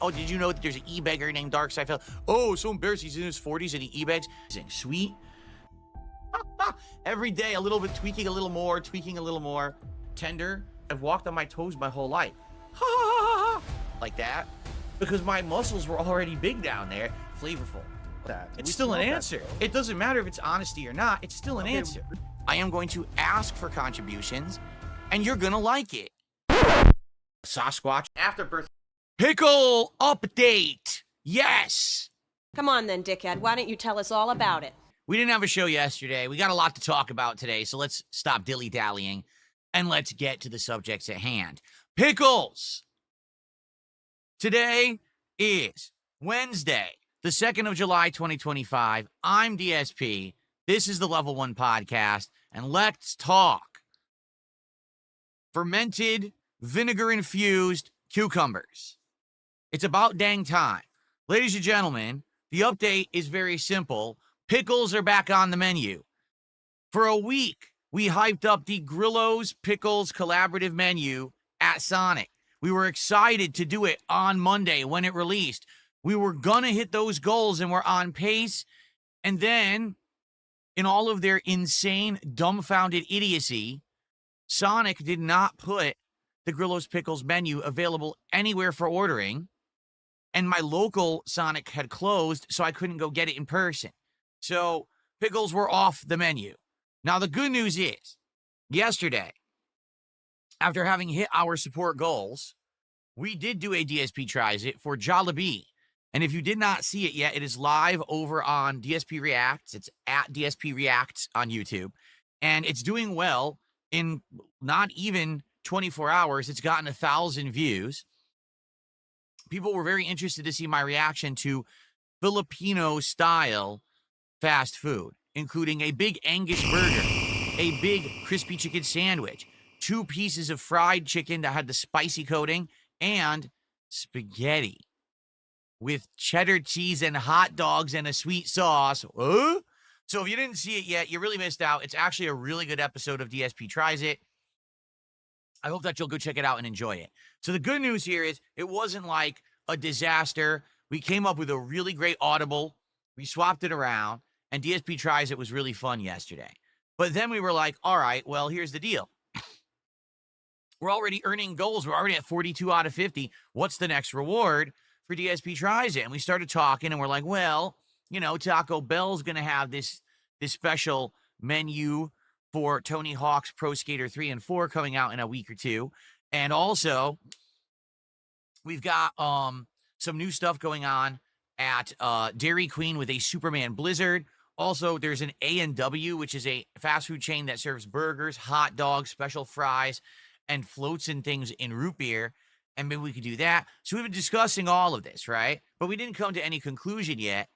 Oh, did you know that there's an e-beggar named darksydephil? Oh, so embarrassed. He's in his 40s and he e-begs. Sweet. Every day, a little bit, tweaking a little more, tender. I've walked on my toes my whole life. Like that. Because my muscles were already big down there. Flavorful. It's still an answer. It doesn't matter if it's honesty or not. It's still an answer. I am going to ask for contributions, and you're going to like it. Sasquatch. Afterbirth. Pickle update. Yes. Come on then, dickhead. Why don't you tell us all about it? We didn't have a show yesterday. We got a lot to talk about today, so let's stop dilly-dallying and let's get to the subjects at hand. Pickles! Today is Wednesday, the 2nd of July, 2025. I'm DSP. This is the Level 1 Podcast, and let's talk fermented, vinegar-infused cucumbers. It's about dang time. Ladies and gentlemen, the update is very simple. Pickles are back on the menu. For a week, we hyped up the Grillo's Pickles collaborative menu at Sonic. We were excited to do it on Monday when it released. We were going to hit those goals and we're on pace. And then, in all of their insane, dumbfounded idiocy, Sonic did not put the Grillo's Pickles menu available anywhere for ordering. And my local Sonic had closed, so I couldn't go get it in person. So, pickles were off the menu. Now, the good news is, yesterday, after having hit our support goals, we did do a DSP Tries It for Jollibee. And if you did not see it yet, it is live over on DSP Reacts. It's at DSP Reacts on YouTube. And it's doing well. In not even 24 hours, it's gotten 1,000 views. People were very interested to see my reaction to Filipino-style fast food, including a big Angus burger, a big crispy chicken sandwich, 2 pieces of fried chicken that had the spicy coating, and spaghetti with cheddar cheese and hot dogs and a sweet sauce. So if you didn't see it yet, you really missed out. It's actually a really good episode of DSP Tries It. I hope that you'll go check it out and enjoy it. So the good news here is it wasn't like a disaster. We came up with a really great audible. We swapped it around. And DSP Tries It was really fun yesterday. But then we were like, all right, well, here's the deal. We're already earning goals. We're already at 42 out of 50. What's the next reward for DSP Tries It? And we started talking, and we're like, well, you know, Taco Bell's going to have this special menu for Tony Hawk's Pro Skater 3 and 4 coming out in a week or two. And also, we've got some new stuff going on at Dairy Queen with a Superman Blizzard. Also, there's an A&W, which is a fast food chain that serves burgers, hot dogs, special fries, and floats and things in root beer. And maybe we could do that. So we've been discussing all of this, right? But we didn't come to any conclusion yet.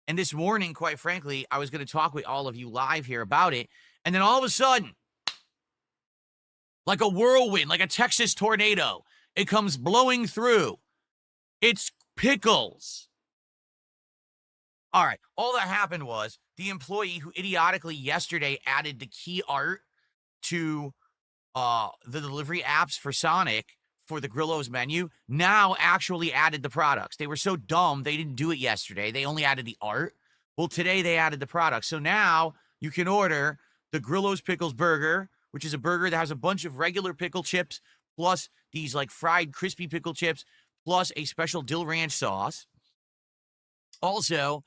And this morning, quite frankly, I was going to talk with all of you live here about it. And then all of a sudden, like a whirlwind, like a Texas tornado, it comes blowing through. It's pickles. All right, all that happened was the employee who idiotically yesterday added the key art to the delivery apps for Sonic for the Grillo's menu now actually added the products. They were so dumb, they didn't do it yesterday. They only added the art. Well, today they added the products. So now you can order the Grillo's Pickles Burger, which is a burger that has a bunch of regular pickle chips, plus these like fried crispy pickle chips, plus a special dill ranch sauce. Also,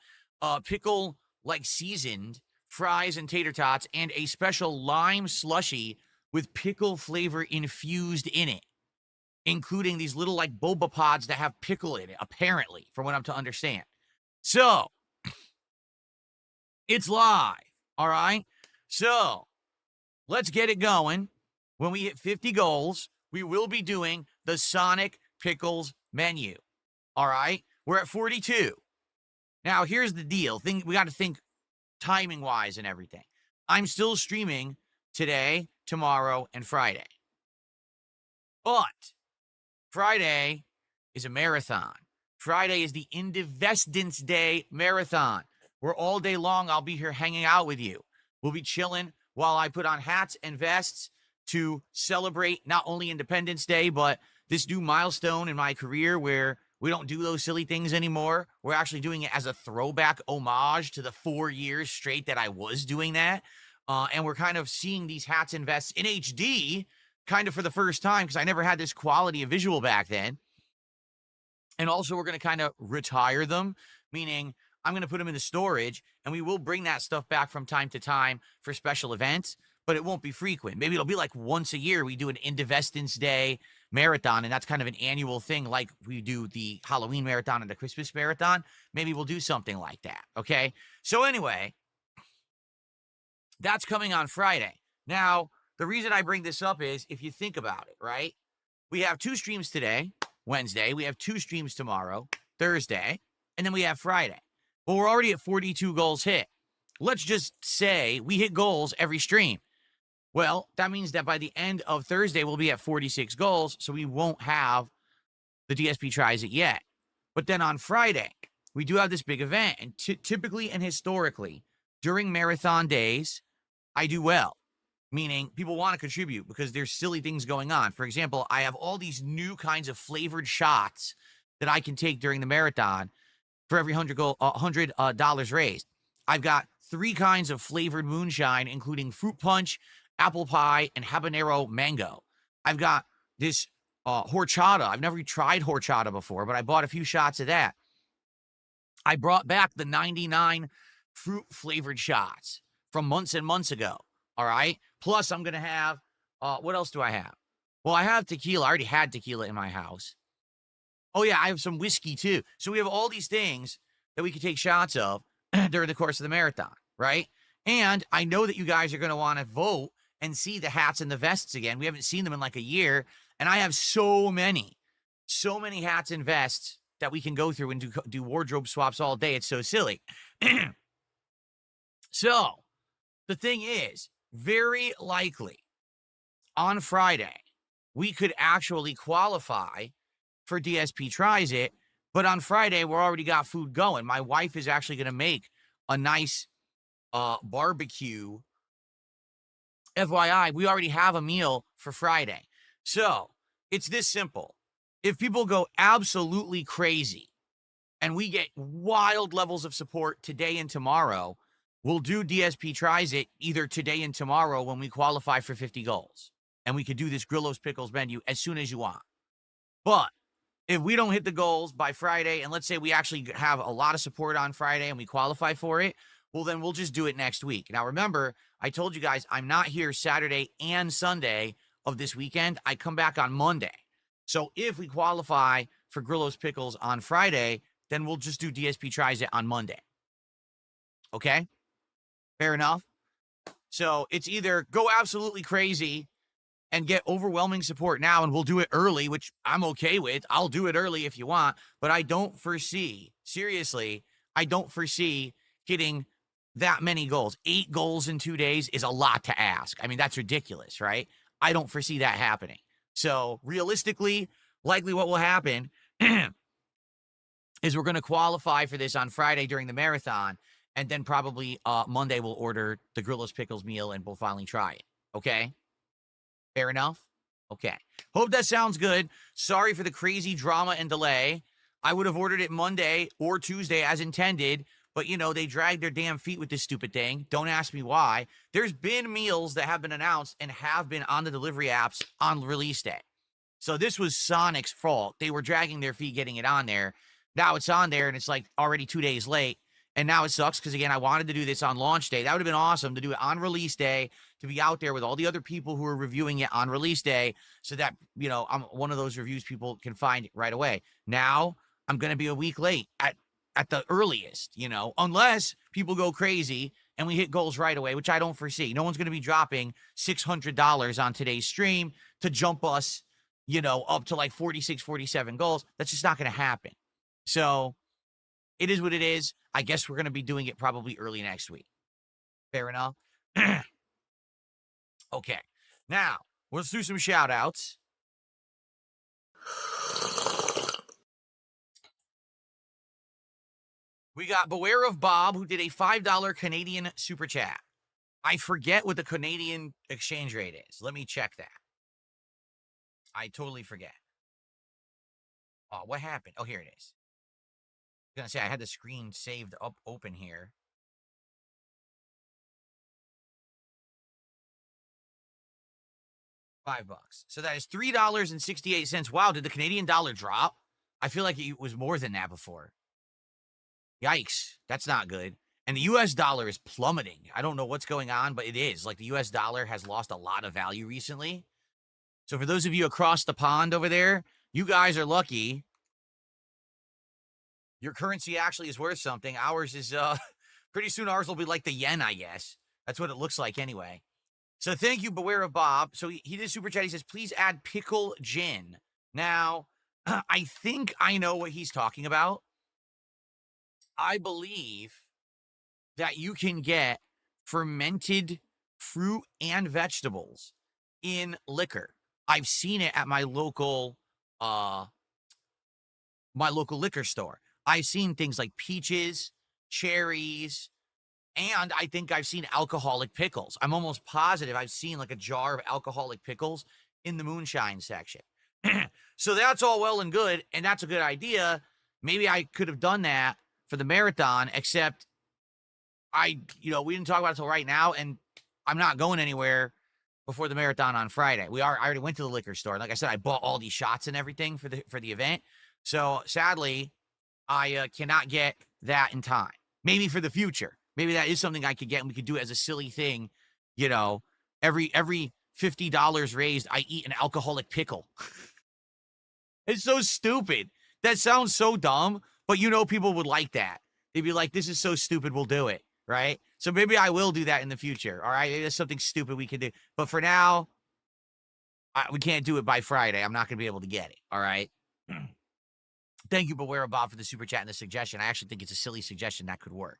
pickle like seasoned fries and tater tots, and a special lime slushy with pickle flavor infused in it, including these little like boba pods that have pickle in it, apparently, from what I'm to understand. So, it's live, all right? So, let's get it going. When we hit 50 goals, we will be doing the Sonic Pickles menu, all right? We're at 42. Now, here's the deal. We got to think timing-wise and everything. I'm still streaming today, tomorrow, and Friday. But Friday is a marathon. Friday is the Independence Day marathon, where all day long I'll be here hanging out with you. We'll be chilling while I put on hats and vests to celebrate not only Independence Day, but this new milestone in my career where We don't do those silly things anymore. We're actually doing it as a throwback homage to the 4 years straight that I was doing that. And we're kind of seeing these hats and vests in HD kind of for the first time because I never had this quality of visual back then. And also, we're going to kind of retire them, meaning I'm going to put them into storage, and we will bring that stuff back from time to time for special events, but it won't be frequent. Maybe it'll be like once a year we do an Indivestance Day marathon, and that's kind of an annual thing like we do the Halloween marathon and the Christmas marathon. Maybe we'll do something like that, okay? So anyway, that's coming on Friday. Now, the reason I bring this up is if you think about it, right? We have 2 streams today, Wednesday. We have 2 streams tomorrow, Thursday, and then we have Friday. Well, we're already at 42 goals hit. Let's just say we hit goals every stream. Well, that means that by the end of Thursday, we'll be at 46 goals, so we won't have the DSP Tries It yet. But then on Friday, we do have this big event, and typically and historically, during marathon days, I do well. Meaning people want to contribute because there's silly things going on. For example, I have all these new kinds of flavored shots that I can take during the marathon for every $100 raised. I've got 3 kinds of flavored moonshine, including fruit punch, apple pie, and habanero mango. I've got this horchata. I've never tried horchata before, but I bought a few shots of that. I brought back the 99 fruit flavored shots from months and months ago. All right. Plus, I'm going to have, what else do I have? Well, I have tequila. I already had tequila in my house. Oh, yeah, I have some whiskey, too. So we have all these things that we can take shots of during the course of the marathon, right? And I know that you guys are going to want to vote and see the hats and the vests again. We haven't seen them in like a year. And I have so many hats and vests that we can go through and do wardrobe swaps all day. It's so silly. So the thing is, very likely on Friday, we could actually qualify for DSP Tries It, but on Friday, we're already got food going. My wife is actually going to make a nice barbecue. FYI, we already have a meal for Friday. So it's this simple. If people go absolutely crazy and we get wild levels of support today and tomorrow, we'll do DSP Tries It either today and tomorrow when we qualify for 50 goals. And we could do this Grillo's Pickles menu as soon as you want. But if we don't hit the goals by Friday, and let's say we actually have a lot of support on Friday and we qualify for it, well, then we'll just do it next week. Now, remember, I told you guys I'm not here Saturday and Sunday of this weekend. I come back on Monday. So if we qualify for Grillo's Pickles on Friday, then we'll just do DSP Tries It on Monday. Okay? Fair enough? So it's either go absolutely crazy and get overwhelming support now, and we'll do it early, which I'm okay with. I'll do it early if you want, but I don't foresee, seriously, I don't foresee getting that many goals. 8 goals in 2 days is a lot to ask. I mean, that's ridiculous, right? I don't foresee that happening. So realistically, likely what will happen is we're going to qualify for this on Friday during the marathon, and then probably Monday we'll order the Grillo's Pickles meal and we'll finally try it. Okay? Fair enough? Okay. Hope that sounds good. Sorry for the crazy drama and delay. I would have ordered it Monday or Tuesday as intended, but, you know, they dragged their damn feet with this stupid thing. Don't ask me why. There's been meals that have been announced and have been on the delivery apps on release day. So this was Sonic's fault. They were dragging their feet getting it on there. Now it's on there, and it's like already 2 days late. And now it sucks because, again, I wanted to do this on launch day. That would have been awesome to do it on release day, to be out there with all the other people who are reviewing it on release day so that, you know, I'm one of those reviews people can find right away. Now I'm going to be a week late at the earliest, you know, unless people go crazy and we hit goals right away, which I don't foresee. No one's going to be dropping $600 on today's stream to jump us, you know, up to like 46, 47 goals. That's just not going to happen. So it is what it is. I guess we're going to be doing it probably early next week. Fair enough? Okay. Now, let's do some shout-outs. We got Beware of Bob, who did a $5 Canadian super chat. I forget what the Canadian exchange rate is. Let me check that. I totally forget. Oh, what happened? Oh, here it is. I was gonna say I had the screen saved up open here. $5. So that is $3.68. Wow, did the Canadian dollar drop? I feel like it was more than that before. Yikes, that's not good. And the US dollar is plummeting. I don't know what's going on, but it is. Like the US dollar has lost a lot of value recently. So for those of you across the pond over there, you guys are lucky. Your currency actually is worth something. Ours is, pretty soon ours will be like the yen, I guess. That's what it looks like anyway. So thank you, Beware of Bob. So he did super chat. He says, please add pickle gin. Now, I think I know what he's talking about. I believe that you can get fermented fruit and vegetables in liquor. I've seen it at my local liquor store. I've seen things like peaches, cherries, and I think I've seen alcoholic pickles. I'm almost positive I've seen like a jar of alcoholic pickles in the moonshine section. So that's all well and good, and that's a good idea. Maybe I could have done that for the marathon, except we didn't talk about it until right now, and I'm not going anywhere before the marathon on Friday. I already went to the liquor store. Like I said, I bought all these shots and everything for the event. So sadly, I cannot get that in time. Maybe for the future. Maybe that is something I could get, and we could do it as a silly thing. Every $50 raised, I eat an alcoholic pickle. It's so stupid. That sounds so dumb, but people would like that. They'd be like, this is so stupid, we'll do it, right? So maybe I will do that in the future, all right? Maybe that's something stupid we can do. But for now, we can't do it by Friday. I'm not going to be able to get it, all right? Thank you, Beware of Bob, for the super chat and the suggestion. I actually think it's a silly suggestion that could work.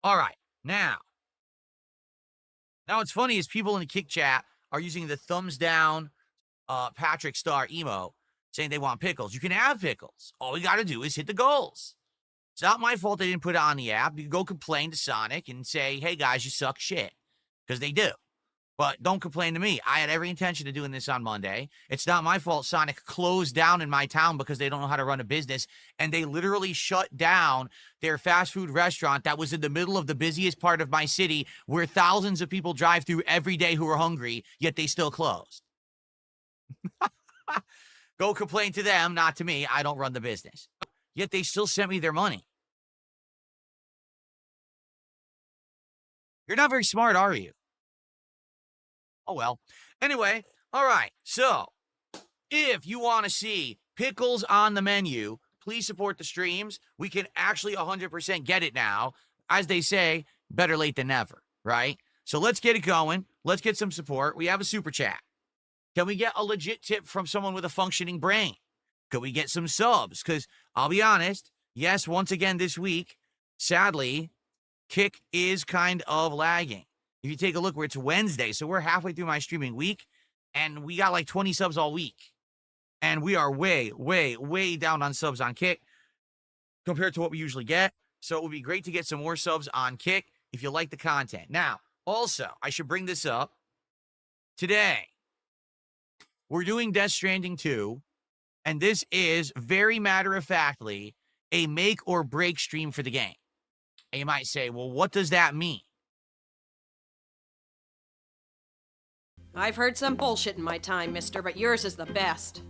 All right, now what's funny is people in the Kick chat are using the thumbs down Patrick Star emo, saying they want pickles. You can have pickles. All we got to do is hit the goals. It's not my fault they didn't put it on the app. You can go complain to Sonic and say, hey, guys, you suck shit. Because they do. But don't complain to me. I had every intention of doing this on Monday. It's not my fault Sonic closed down in my town because they don't know how to run a business. And they literally shut down their fast food restaurant that was in the middle of the busiest part of my city where thousands of people drive through every day who are hungry, yet they still closed. Go complain to them, not to me. I don't run the business. Yet they still sent me their money. You're not very smart, are you? Oh, well. Anyway, all right. So, if you want to see pickles on the menu, please support the streams. We can actually 100% get it now. As they say, better late than never, right? So let's get it going. Let's get some support. We have a super chat. Can we get a legit tip from someone with a functioning brain? Could we get some subs? Because I'll be honest, yes, once again this week, sadly, Kick is kind of lagging. If you take a look where it's Wednesday, so we're halfway through my streaming week, and we got like 20 subs all week. And we are way, way, way down on subs on Kick compared to what we usually get. So it would be great to get some more subs on Kick if you like the content. Now, also, I should bring this up. Today, we're doing Death Stranding 2, and this is very matter-of-factly a make or break stream for the game. And you might say, well, what does that mean? I've heard some bullshit in my time, mister, but yours is the best.